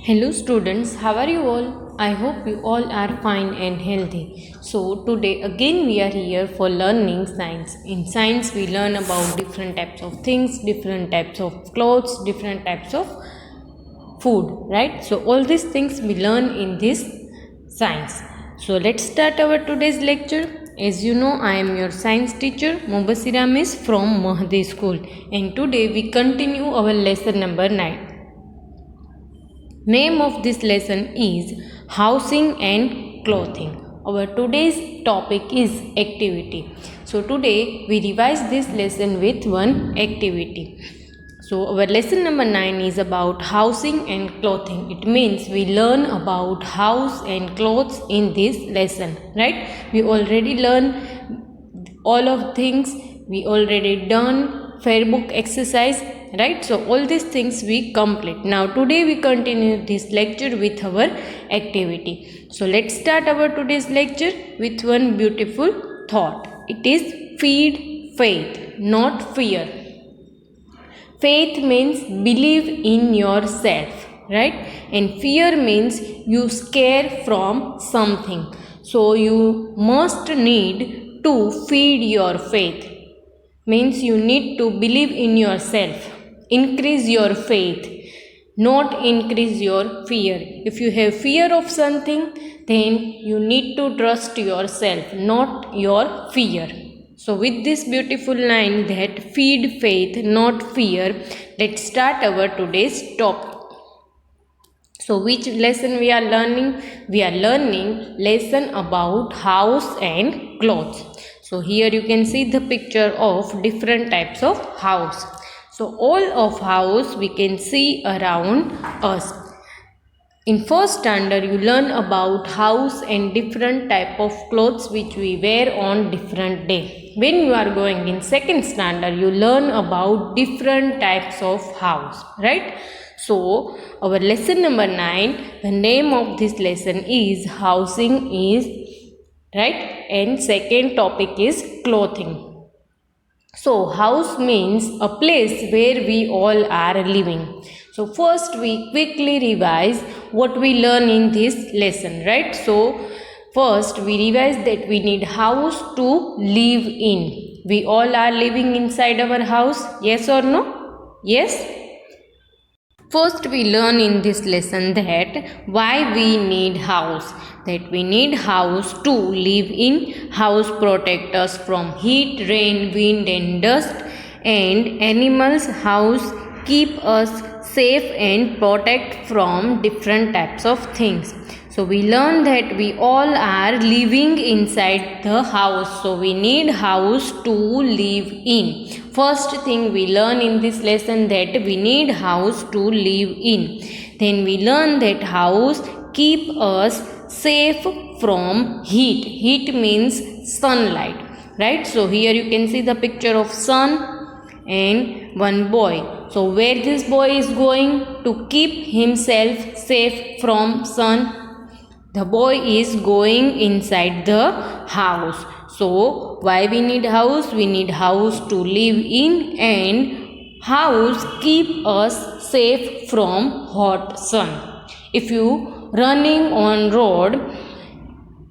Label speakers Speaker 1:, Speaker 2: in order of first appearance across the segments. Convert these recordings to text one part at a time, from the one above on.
Speaker 1: Hello students, how are you all? I hope you all are fine and healthy. So today again we are here for learning science. In science we learn about different types of things, different types of clothes, different types of food, right? So all these things we learn in this science. So let's start our today's lecture. As you know, I am your science teacher Mubasira Miss from Mahdi School, and today we continue our lesson number 9. Name of this lesson is housing and clothing. Our today's topic is activity. So today we revise this lesson with one activity. So our lesson number 9 is about housing and clothing. It means we learn about house and clothes in this lesson, right? We already learn all of things. We already done fair book exercise, right? So all these things we complete. Now today we continue this lecture with our activity. So let's start our today's lecture with one beautiful thought. It is feed faith, not fear. Faith means believe in yourself, right? And fear means you scare from something. So you must need to feed your faith. Means you need to believe in yourself. Increase your faith, not increase your fear. If you have fear of something, then you need to trust yourself, not your fear. So with this beautiful line that feed faith, not fear, let's start our today's topic. So which lesson we are learning? We are learning lesson about house and clothes. So here you can see the picture of different types of house. So all of house we can see around us. In first standard you learn about house and different type of clothes which we wear on different day. When you are going in second standard you learn about different types of house, right? So our lesson number 9, the name of this lesson is housing is, right? And second topic is clothing. So house means a place where we all are living. So first we quickly revise what we learn in this lesson, right? So first we revise that we need house to live in. We all are living inside our house, yes or no? Yes? First we learn in this lesson that why we need house. That we need house to live in. House protect us from heat, rain, wind and dust, and animals. House keep us safe and protect from different types of things. So we learn that we all are living inside the house. So we need house to live in. First thing we learn in this lesson that we need house to live in. Then we learn that house keep us safe from heat. Heat means sunlight, right? So here you can see the picture of sun and one boy. So where this boy is going to keep himself safe from sun? The boy is going inside the house. So why we need house? We need house to live in, and house keep us safe from hot sun. If you running on road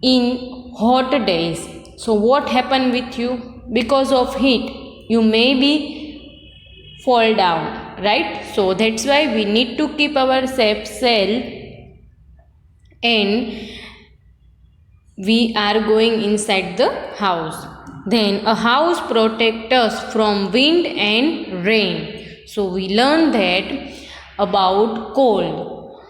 Speaker 1: in hot days, so what happen with you? Because of heat, you may be fall down, right? So that's why we need to keep ourselves safe, and we are going inside the house. Then a house protects us from wind and rain. So we learn that about cold.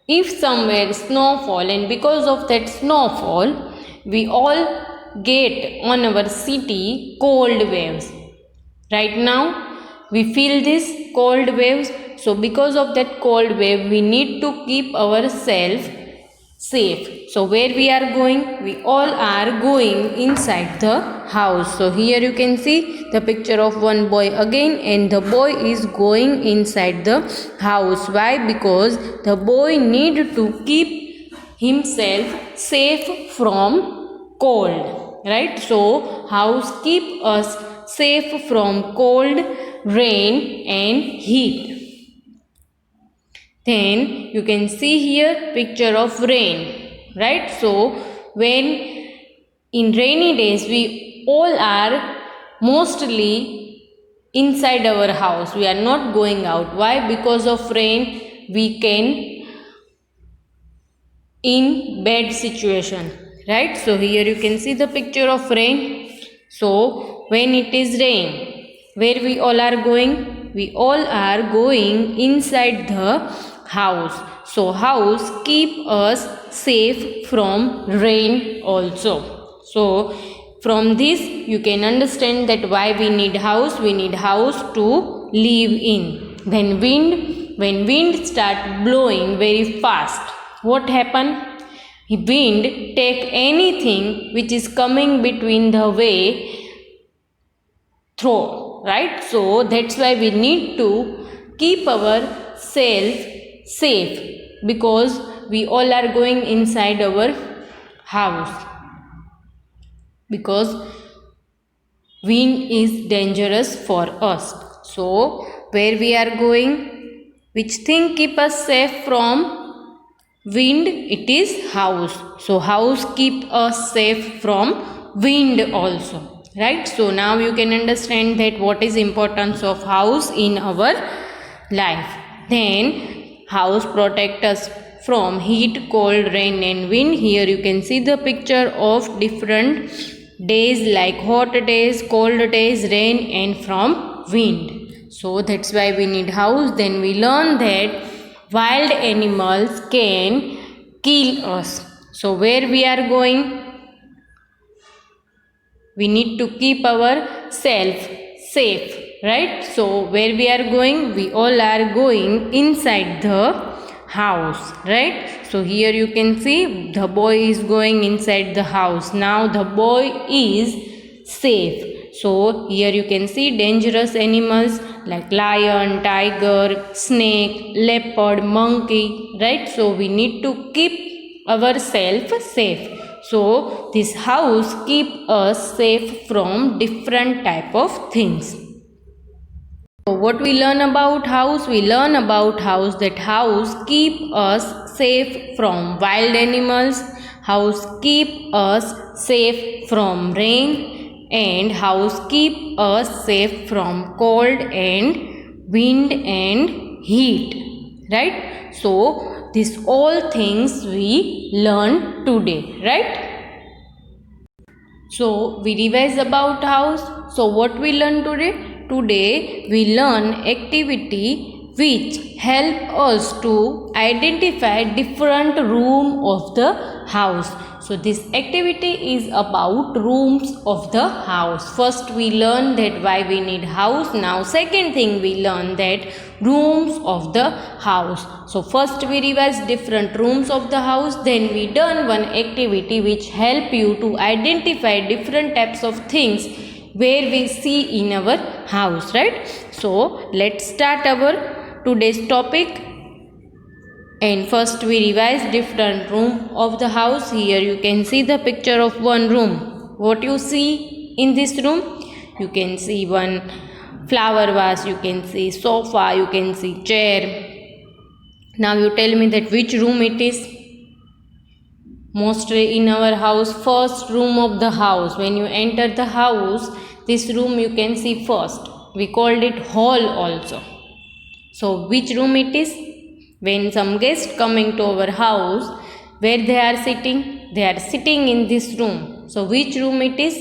Speaker 1: If somewhere snowfall, and because of that snowfall we all get on our city cold waves. Right now we feel this cold waves. So because of that cold wave we need to keep ourselves safe. So where we are going? We all are going inside the house. So here you can see the picture of one boy again, and the boy is going inside the house. Why? Because the boy need to keep himself safe from cold, right? So house keep us safe from cold, rain and heat. Then you can see here picture of rain, right? So when in rainy days we all are mostly inside our house, we are not going out. Why? Because of rain we can in bad situation, right? So here you can see the picture of rain. So when it is rain, where we all are going? We all are going inside the house. So house keep us safe from rain also. So from this you can understand that why we need house. We need house to live in. When wind start blowing very fast, what happen? Wind take anything which is coming between the way through, right? So that's why we need to keep ourself safe, because we all are going inside our house, because wind is dangerous for us. So where we are going, which thing keep us safe from wind? It is house. So house keep us safe from wind also, right? So now you can understand that what is importance of house in our life. Then house protect us from heat, cold, rain and wind. Here you can see the picture of different days, like hot days, cold days, rain and from wind. So that's why we need house. Then we learn that wild animals can kill us. So where we are going? We need to keep ourselves safe, right? So where we are going? We all are going inside the house, right? So here you can see the boy is going inside the house. Now the boy is safe. So here you can see dangerous animals like lion, tiger, snake, leopard, monkey, right? So we need to keep ourselves safe. So this house keep us safe from different type of things. So what we learn about house? We learn about house that house keep us safe from wild animals, house keep us safe from rain, and house keep us safe from cold and wind and heat, right? So these all things we learn today, right? So we revise about house. So what we learn today? Today we learn activity which help us to identify different room of the house. So this activity is about rooms of the house. First we learn that why we need house. Now second thing we learn that rooms of the house. So first we revise different rooms of the house. Then we done one activity which help you to identify different types of things where we see in our house, right? So let's start our today's topic. And first we revise different room of the house. Here you can see the picture of one room. What you see in this room? You can see one flower vase, you can see sofa, you can see chair. Now you tell me that which room it is? Mostly in our house, first room of the house. When you enter the house, this room you can see first. We called it hall also. So which room it is? When some guests coming to our house, where they are sitting? They are sitting in this room. So which room it is?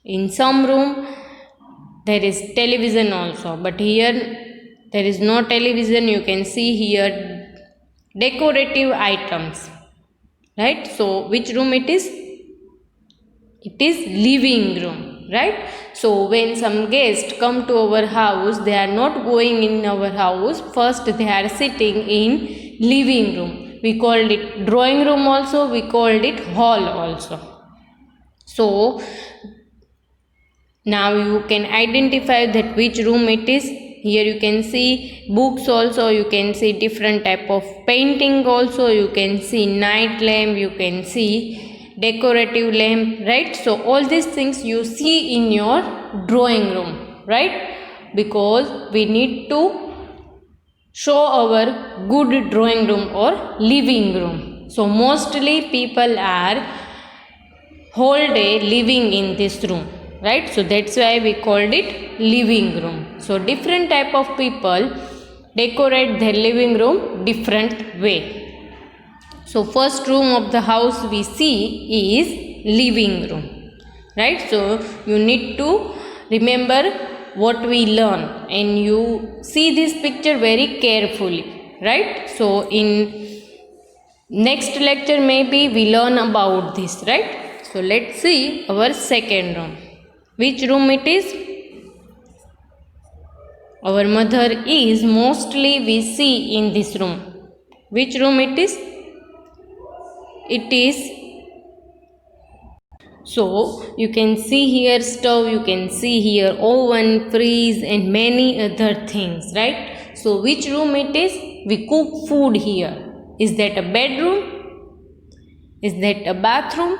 Speaker 1: In some room there is television also, but here there is no television. You can see here decorative items, right? So which room it is? It is living room, right? So when some guests come to our house, they are not going in our house. First they are sitting in living room. We called it drawing room also, we called it hall also. So now you can identify that which room it is. Here you can see books also, you can see different type of painting also, you can see night lamp, you can see decorative lamp, right? So all these things you see in your drawing room, right? Because we need to show our good drawing room or living room. So mostly people are whole day living in this room, right? So that's why we called it living room. So different type of people decorate their living room different way. So first room of the house we see is living room, right? So you need to remember what we learn and you see this picture very carefully, right? So in next lecture maybe we learn about this, right? So let's see our second room. Which room it is? Our mother is mostly we see in this room. Which room it is? It is, so you can see here stove, you can see here oven, freeze and many other things, right? So which room it is? We cook food here. Is that a bedroom? Is that a bathroom?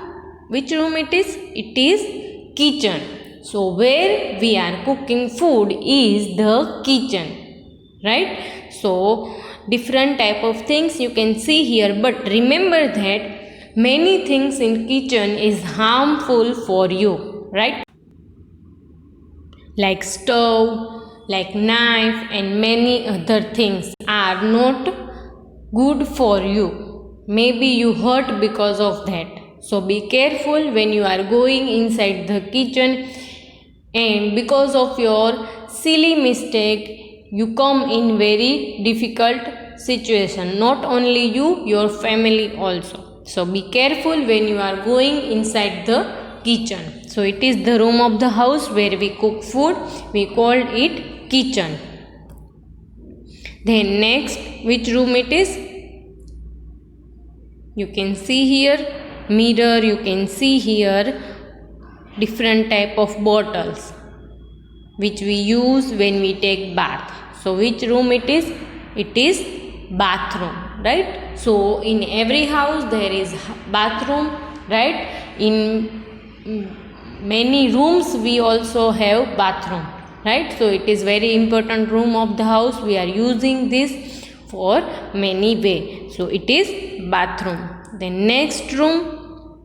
Speaker 1: Which room it is? It is kitchen. So where we are cooking food is the kitchen, right? So different type of things you can see here, but remember that many things in kitchen is harmful for you, right? Like stove, like knife and many other things are not good for you. Maybe you hurt because of that. So be careful when you are going inside the kitchen, and because of your silly mistake you come in very difficult situation. Not only you, your family also. So be careful when you are going inside the kitchen. So it is the room of the house where we cook food. We called it kitchen. Then next, which room it is? You can see here mirror, you can see here different type of bottles which we use when we take bath. So which room it is? It is bathroom, right? So in every house there is bathroom, right? In many rooms we also have bathroom, right? So it is very important room of the house. We are using this for many way. So it is bathroom. The next room,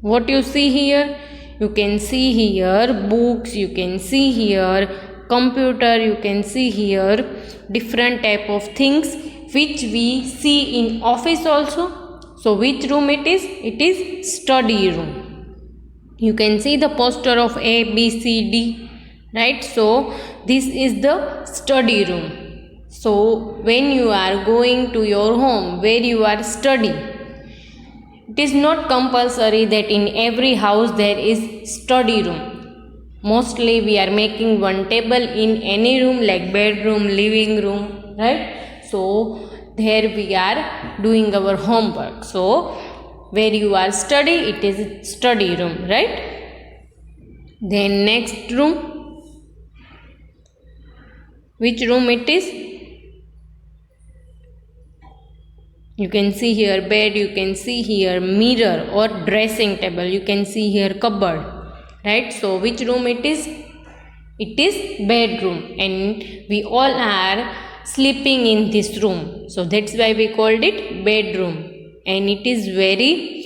Speaker 1: what you see here? You can see here books, you can see here computer, you can see here different type of things which we see in office also. So which room it is? It is study room. You can see the poster of A, B, C, D, right? So this is the study room. So when you are going to your home where you are studying, it is not compulsory that in every house there is study room. Mostly we are making one table in any room like bedroom, living room, right? So there we are doing our homework. So where you are study, it is study room, right? Then next room, which room it is? You can see here bed, you can see here mirror or dressing table, you can see here cupboard, right? So which room it is? It is bedroom, and we all are sleeping in this room. So that's why we called it bedroom, and it is very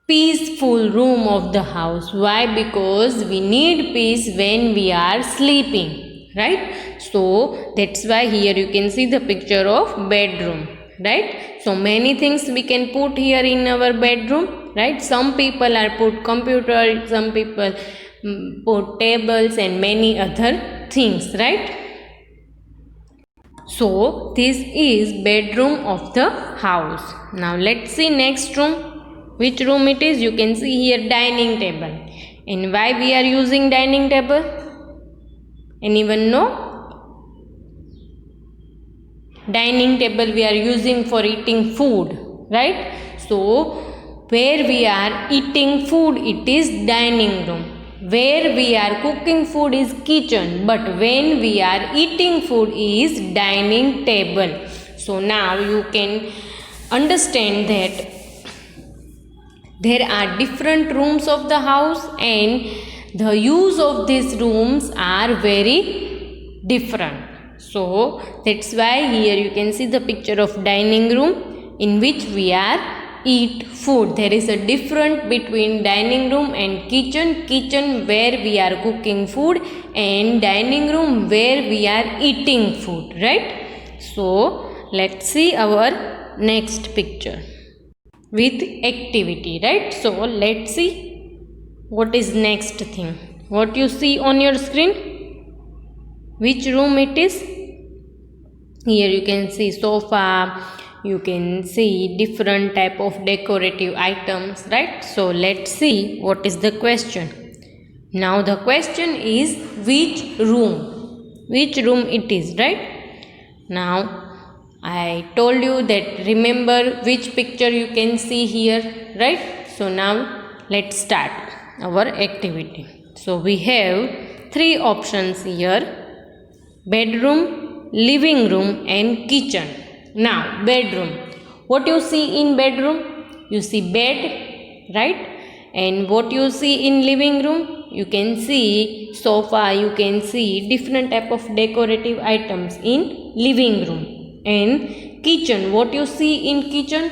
Speaker 1: peaceful room of the house. Why? Because we need peace when we are sleeping, right? So that's why here you can see the picture of bedroom, right? So many things we can put here in our bedroom, right? Some people are put computer, some people put tables and many other things, right? So this is bedroom of the house. Now let's see next room. Which room it is? You can see here dining table. And why we are using dining table? Anyone know? Dining table we are using for eating food, right? So where we are eating food, it is dining room. Where we are cooking food is kitchen, but when we are eating food is dining table. So now you can understand that there are different rooms of the house, and the use of these rooms are very different. So that's why here you can see the picture of dining room in which we are eat food. There is a difference between dining room and kitchen. Kitchen where we are cooking food and dining room where we are eating food, right? So let's see our next picture with activity, right? So let's see what is next thing. What you see on your screen, which room it is? Here you can see sofa, you can see different type of decorative items, right? So let's see what is the question. Now the question is which room it is, right? Now I told you that remember which picture you can see here, right? So now let's start our activity. So we have three options here: bedroom, living room and kitchen. Now bedroom, what you see in bedroom? You see bed, right? And what you see in living room? You can see sofa, you can see different type of decorative items in living room. And kitchen, what you see in kitchen?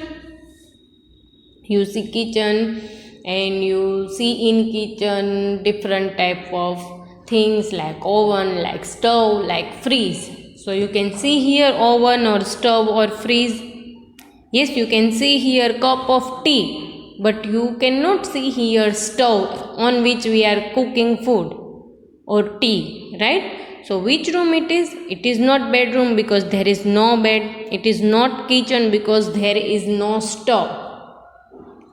Speaker 1: You see kitchen and you see in kitchen different type of things like oven, like stove, like freeze. So you can see here oven or stove or freeze. Yes, you can see here cup of tea, but you cannot see here stove on which we are cooking food or tea, right? So which room it is? It is not bedroom because there is no bed. It is not kitchen because there is no stove,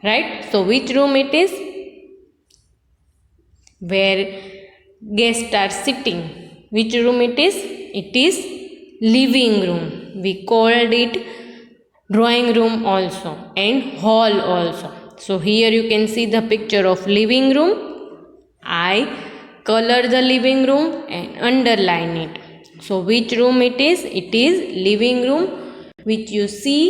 Speaker 1: right? So which room it is? Where guests are sitting. Which room it is? It is living room. We called it drawing room also and hall also. So here you can see the picture of living room. I color the living room and underline it. So which room it is? It is living room, which you see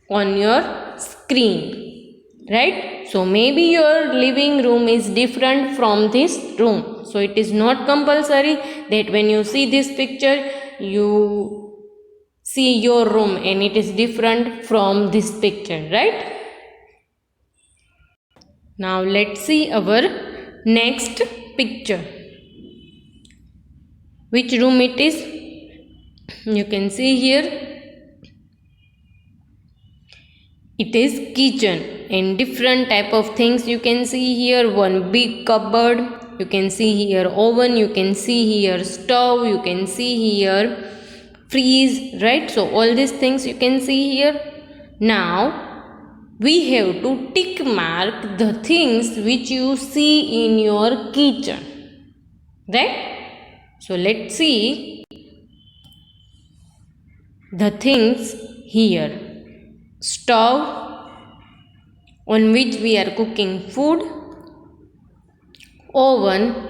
Speaker 1: on your screen, right? So maybe your living room is different from this room. So it is not compulsory that when you see this picture you see your room and it is different from this picture, right? Now let's see our next picture. Which room it is? You can see here it is kitchen and different type of things you can see here. One big cupboard, you can see here oven, you can see here stove, you can see here freeze, right? So all these things you can see here. Now we have to tick mark the things which you see in your kitchen, right? So let's see the things here. Stove on which we are cooking food, oven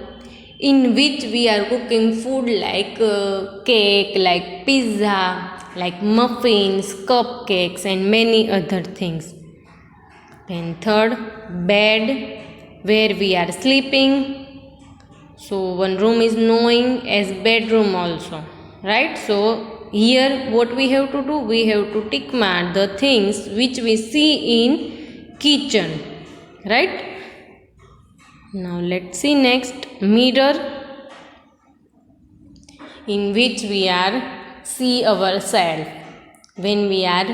Speaker 1: in which we are cooking food like cake, like pizza, like muffins, cupcakes and many other things. Then third, bed where we are sleeping. So one room is known as bedroom also, right? So here what we have to do? We have to tick mark the things which we see in kitchen, right? Now let's see next, mirror in which we are see ourselves when we are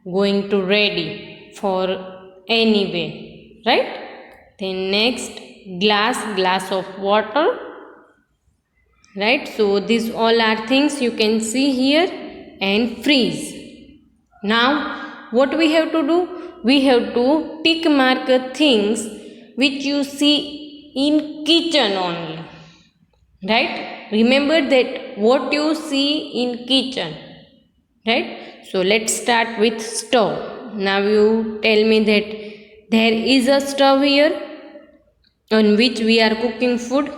Speaker 1: going to ready for any way, right? Then next, glass of water, right? So these all are things you can see here. And freeze. Now what we have to do? We have to tick mark things which you see in kitchen only, right? Remember that what you see in kitchen, right? So let's start with stove. Now you tell me that there is a stove here on which we are cooking food.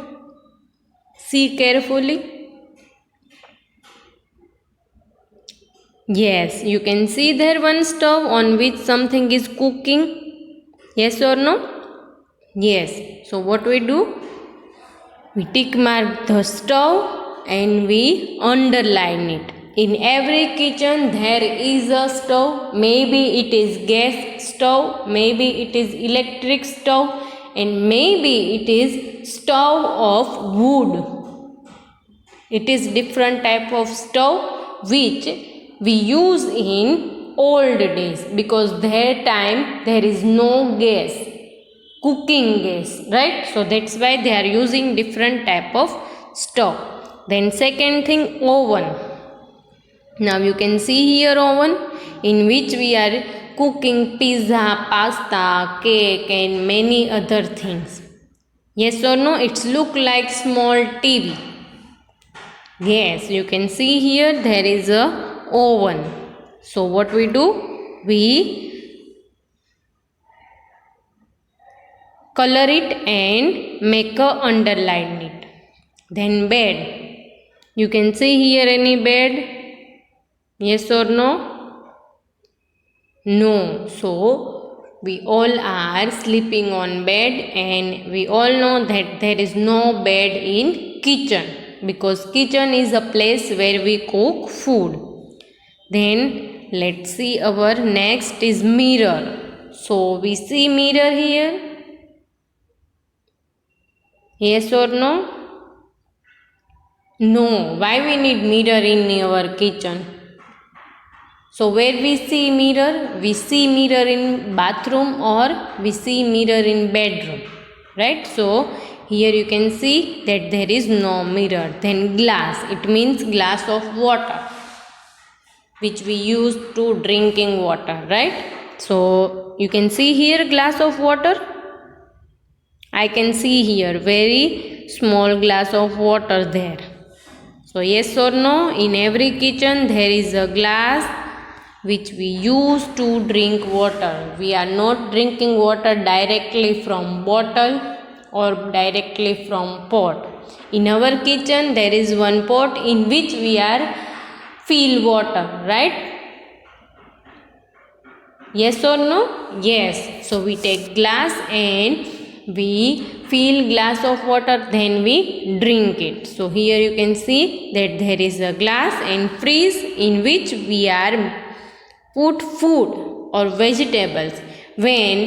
Speaker 1: See carefully. Yes, you can see there one stove on which something is cooking. Yes or no? Yes. So what we do? We tick mark the stove and we underline it. In every kitchen there is a stove. Maybe it is gas stove, maybe it is electric stove, and maybe it is stove of wood. It is different type of stove which we use in old days, because their time there is no gas, cooking gas, right? So that's why they are using different type of stove. Then second thing, oven. Now you can see here oven in which we are cooking pizza, pasta, cake and many other things. Yes or no? It's look like small TV. Yes, you can see here there is a oven. So what we do? We color it and make a underline it. Then bed. You can see here any bed? Yes or no? No. So we all are sleeping on bed, and we all know that there is no bed in kitchen, because kitchen is a place where we cook food. Then let's see our next is mirror. So we see mirror here. Yes or no? No. Why we need mirror in our kitchen? So where we see mirror? We see mirror in bathroom or we see mirror in bedroom, right? So here you can see that there is no mirror. Then glass. It means glass of water, which we use to drinking water, right? So you can see here glass of water. I can see here very small glass of water there. So yes or no? In every kitchen there is a glass which we use to drink water. We are not drinking water directly from bottle or directly from pot. In our kitchen there is one pot in which we are fill water, right? Yes or no? Yes. So we take glass and we fill glass of water, then we drink it. So here you can see that there is a glass and freeze in which we are put food or vegetables. When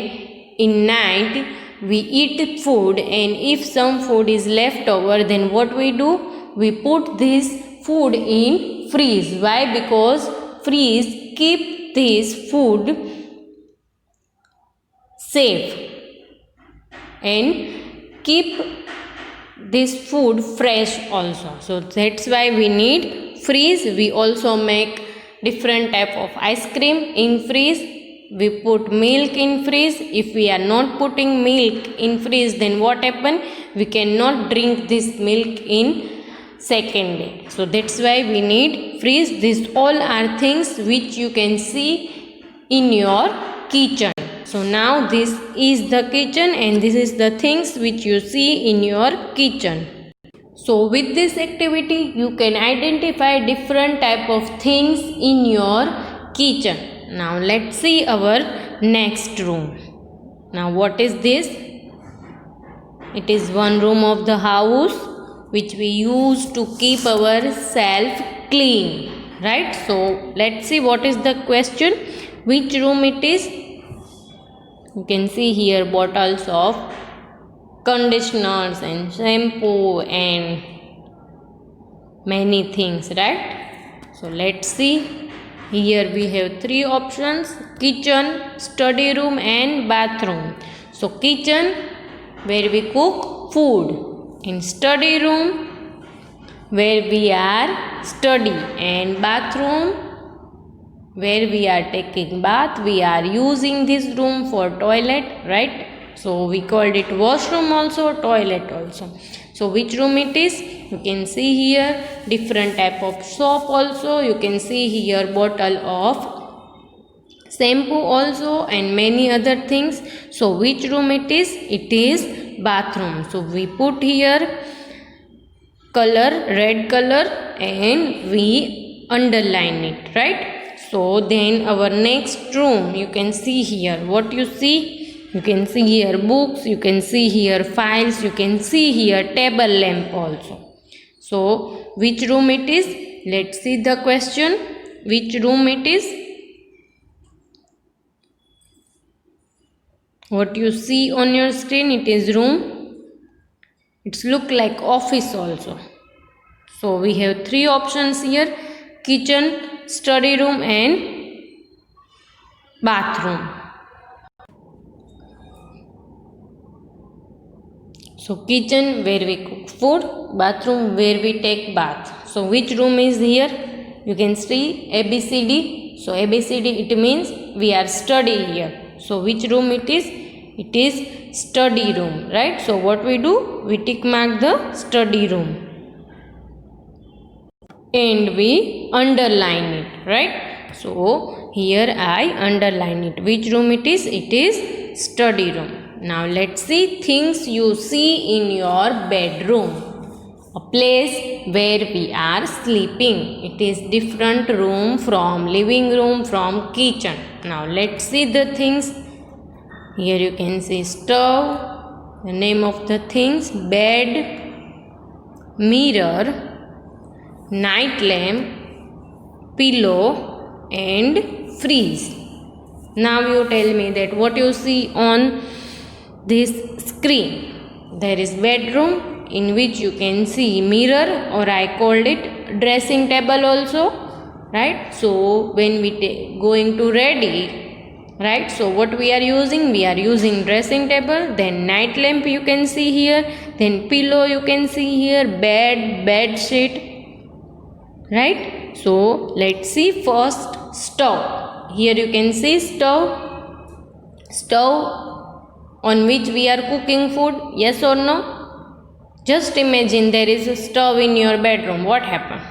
Speaker 1: in night we eat food, and if some food is left over, then what we do? We put this food in freeze. Why? Because freeze keep this food safe and keep this food fresh also. So that's why we need freeze. We also make different type of ice cream in freeze. We put milk in freeze. If we are not putting milk in freeze, then what happen? We cannot drink this milk in second day. So that's why we need freeze. These all are things which you can see in your kitchen. So now this is the kitchen, and this is the things which you see in your kitchen. So with this activity you can identify different type of things in your kitchen. Now let's see our next room. Now what is this? It is one room of the house which we use to keep ourselves clean, right? So let's see what is the question. Which room it is? You can see here bottles of conditioners and shampoo and many things, right? So let's see. Here we have three options: kitchen, study room and bathroom. So kitchen, where we cook food, in study room where we are study, and bathroom where we are taking bath. We are using this room for toilet, right? So we called it washroom also, toilet also. So which room it is? You can see here different type of soap also. You can see here bottle of shampoo also and many other things. So which room it is? It is bathroom. So we put here color, red color, and we underline it, right? So then our next room, you can see here what you see. You can see here books, you can see here files, you can see here table lamp also. So which room it is? Let's see the question. Which room it is? What you see on your screen, it is room. It's look like office also. So we have three options here: kitchen, study room and bathroom. So kitchen where we cook food, bathroom where we take bath. So which room is here? You can see ABCD. So ABCD, it means we are study here. So which room it is? It is study room, right? So what we do? We tick mark the study room and we underline it, right? So here I underline it. Which room it is? It is study room. Now let's see things you see in your bedroom. A place where we are sleeping. It is different room from living room, from kitchen. Now let's see the things. Here you can see stove, the name of the things, bed, mirror, night lamp, pillow and freeze. Now you tell me that what you see on this screen. There is bedroom in which you can see mirror, or I called it dressing table also, right? So when we going to ready, right, so what we are using? We are using dressing table, then night lamp you can see here, then pillow you can see here, bed sheet, right? So let's see first stove. Here you can see stove on which we are cooking food, yes or no? Just imagine there is a stove in your bedroom. What happened?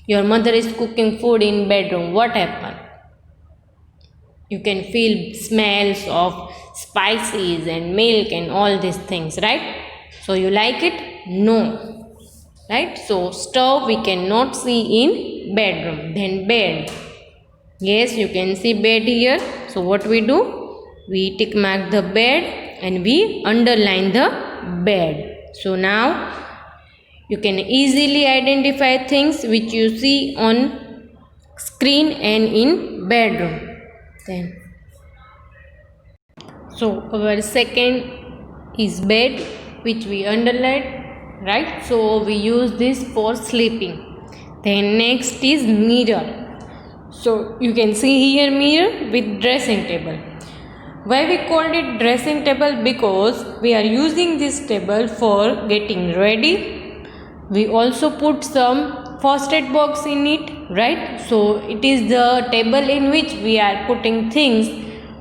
Speaker 1: Your mother is cooking food in bedroom. What happened? You can feel smells of spices and milk and all these things, right? So you like it? No. Right? So stove we cannot see in bedroom. Then bed. Yes, you can see bed here. So what we do? We tick mark the bed and we underline the bed. So now you can easily identify things which you see on screen and in bedroom. Then so our second is bed, which we underline, right? So we use this for sleeping. Then next is mirror. So you can see here mirror with dressing table. Why we called it dressing table? Because we are using this table for getting ready. We also put some first aid box in it, right? So it is the table in which we are putting things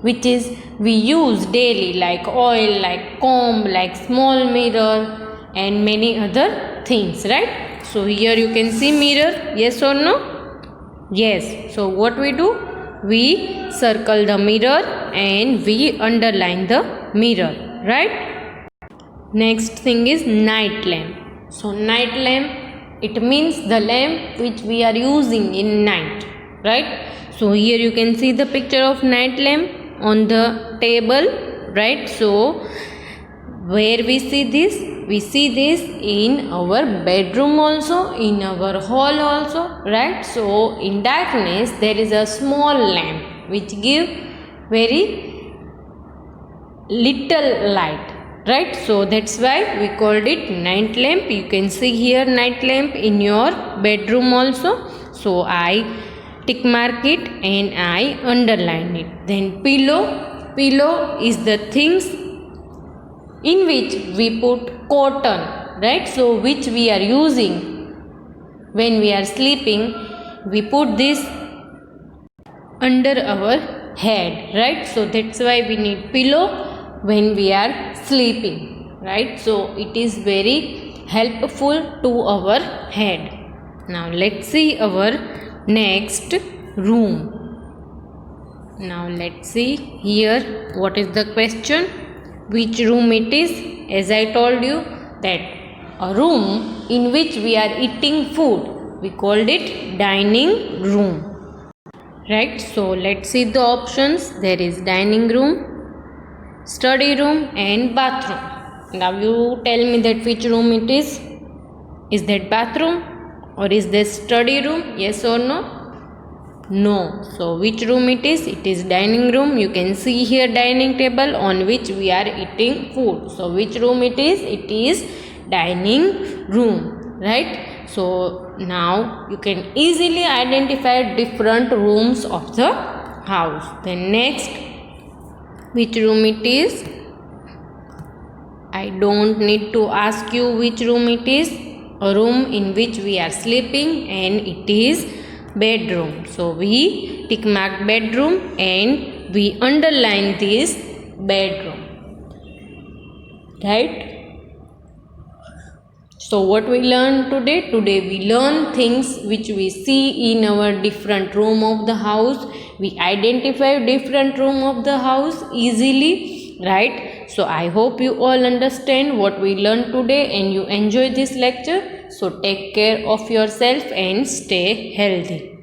Speaker 1: which is we use daily, like oil, like comb, like small mirror and many other things, right? So here you can see mirror, yes or no? Yes. So what we do? We circle the mirror and we underline the mirror, right? Next thing is night lamp. So night lamp, it means the lamp which we are using in night, right? So here you can see the picture of night lamp on the table, right? So where we see this? We see this in our bedroom also, in our hall also, right? So in darkness there is a small lamp which give very little light, right? So that's why we called it night lamp. You can see here night lamp in your bedroom also. So I tick mark it and I underline it. Then pillow is the things in which we put cotton, right? So which we are using when we are sleeping. We put this under our head, right? So that's why we need pillow when we are sleeping, right? So it is very helpful to our head. Now let's see our next room. Now let's see here what is the question. Which room it is? As I told you that a room in which we are eating food, we called it dining room, right? So let's see the options. There is dining room, study room and bathroom. Now you tell me that which room it is. Is that bathroom or is that study room? Yes or no? No. So which room it is? It is dining room. You can see here dining table on which we are eating food. So which room it is? It is dining room, right? So now you can easily identify different rooms of the house. Then next, which room it is? I don't need to ask you which room it is. A room in which we are sleeping, and it is bedroom. So we tick mark bedroom and we underline this bedroom, right? So what we learn today? Today we learn things which we see in our different room of the house. We identify different room of the house easily, right? So I hope you all understand what we learned today and you enjoy this lecture. So take care of yourself and stay healthy.